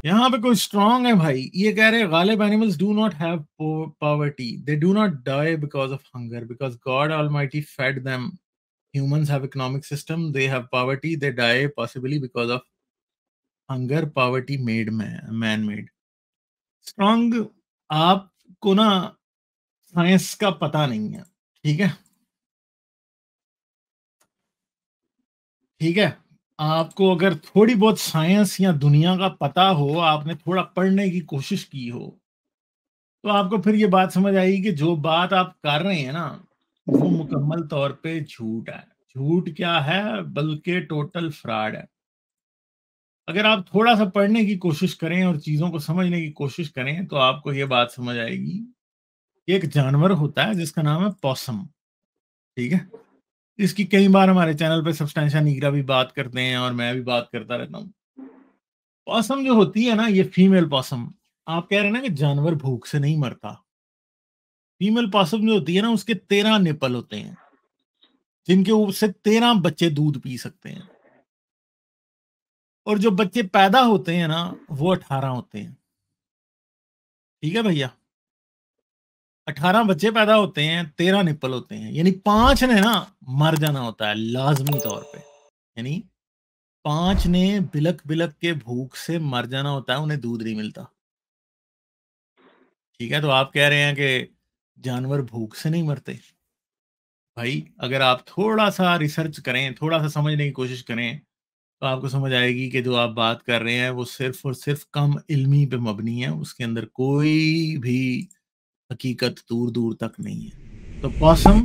यहाँ पे कोई स्ट्रांग है भाई, ये कह रहे हैं Ghalib animals do not have poverty, they do not die because of hunger, because God almighty fed them. Humans have economic system, they have poverty, they die possibly because of hunger, poverty made man made. Strong, आपको ना science का पता नहीं है, ठीक है? ठीक है, आपको अगर थोड़ी बहुत साइंस या दुनिया का पता हो, आपने थोड़ा पढ़ने की कोशिश की हो, तो आपको फिर ये बात समझ आएगी कि जो बात आप कर रहे हैं ना, वो मुकम्मल तौर पे झूठ है. झूठ क्या है, बल्कि टोटल फ्रॉड है. अगर आप थोड़ा सा पढ़ने की कोशिश करें और चीज़ों को समझने की कोशिश करें, तो आपको ये बात समझ आएगी. एक जानवर होता है जिसका नाम है पॉसम, ठीक है? इसकी कई बार हमारे चैनल पे सब्सटेंशिया निग्रा भी बात करते हैं और मैं भी बात करता रहता हूँ. पॉसम जो होती है ना, ये फीमेल पॉसम, आप कह रहे हैं ना कि जानवर भूख से नहीं मरता. फीमेल पॉसम जो होती है ना, उसके 13 निपल होते हैं, जिनके ऊपर से 13 बच्चे दूध पी सकते हैं. और जो बच्चे पैदा होते हैं ना, वो 18 होते हैं. ठीक है भैया, 18 बच्चे पैदा होते हैं, 13 निपल होते हैं, यानी 5 ने ना मर जाना होता है लाजमी तौर पे. यानी 5 ने बिलक बिलक के भूख से मर जाना होता है, उन्हें दूध नहीं मिलता. ठीक है, तो आप कह रहे हैं कि जानवर भूख से नहीं मरते. भाई अगर आप थोड़ा सा रिसर्च करें, थोड़ा सा समझने की कोशिश करें, तो आपको समझ आएगी कि जो आप बात कर रहे हैं वो सिर्फ और सिर्फ कम इल्मी पे मबनी है. उसके अंदर कोई भी हकीकत दूर दूर तक नहीं है. तो पॉसम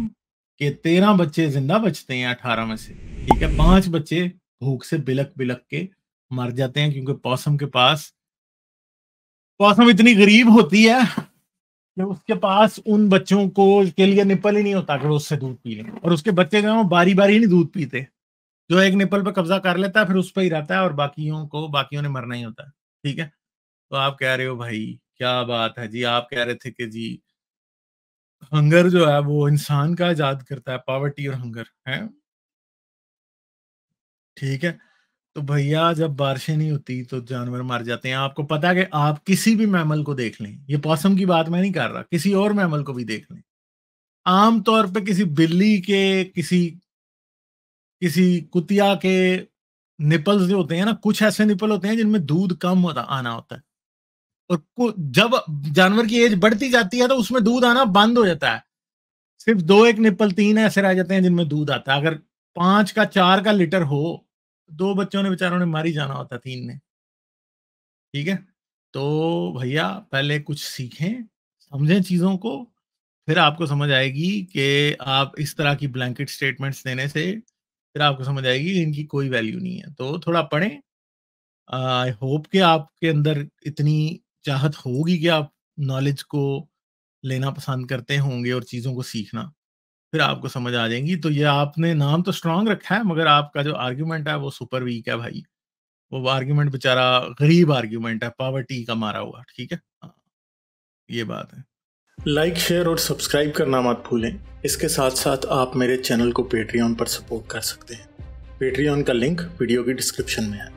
के 13 बच्चे जिंदा बचते हैं 18 में से, ठीक है? 5 बच्चे भूख से बिलक बिलक के मर जाते हैं, क्योंकि पॉसम इतनी गरीब होती है कि उसके पास उन बच्चों को के लिए निपल ही नहीं होता कि वो उससे दूध पी लें. और उसके बच्चे जो हैं वो बारी बारी नहीं दूध पीते. जो एक निपल पे कब्जा कर लेता है फिर उस पर ही रहता है, और बाकियों ने मरना ही होता है. ठीक है, तो आप कह रहे हो भाई क्या बात है जी, आप कह रहे थे कि जी हंगर जो है वो इंसान का इजाद करता है, पॉवर्टी और हंगर है. ठीक है, तो भैया जब बारिशें नहीं होती तो जानवर मर जाते हैं. आपको पता है कि आप किसी भी मैमल को देख लें, ये पॉसम की बात मैं नहीं कर रहा, किसी और मैमल को भी देख लें, आम तौर पे किसी बिल्ली के, किसी किसी कुतिया के निपल्स जो होते हैं ना, कुछ ऐसे निपल होते हैं जिनमें दूध कम आना होता है. और जब जानवर की एज बढ़ती जाती है तो उसमें दूध आना बंद हो जाता है. सिर्फ 2 एक निपल 3 ऐसे रह जाते हैं जिनमें दूध आता है. अगर 5 का 4 का लीटर हो, 2 बच्चों ने बेचारों ने मर ही जाना होता है, 3 ने. ठीक है, तो भैया पहले कुछ सीखें, समझें चीजों को, फिर आपको समझ आएगी कि आप इस तरह की ब्लैंकेट स्टेटमेंट्स देने से फिर आपको समझ आएगी कि इनकी कोई वैल्यू नहीं है. तो थोड़ा पढ़ें. आई होप कि आपके अंदर इतनी चाहत होगी कि आप नॉलेज को लेना पसंद करते होंगे और चीज़ों को सीखना, फिर आपको समझ आ जाएंगी. तो ये आपने नाम तो स्ट्रांग रखा है, मगर आपका जो आर्ग्यूमेंट है वो सुपर वीक है भाई. वो आर्ग्यूमेंट बेचारा गरीब आर्ग्यूमेंट है, पॉवर्टी का मारा हुआ. ठीक है, हाँ, ये बात है. लाइक, शेयर और सब्सक्राइब करना मत भूलें. इसके साथ साथ आप मेरे चैनल को पेट्रियन पर सपोर्ट कर सकते हैं. पेट्रियन का लिंक वीडियो की डिस्क्रिप्शन में है.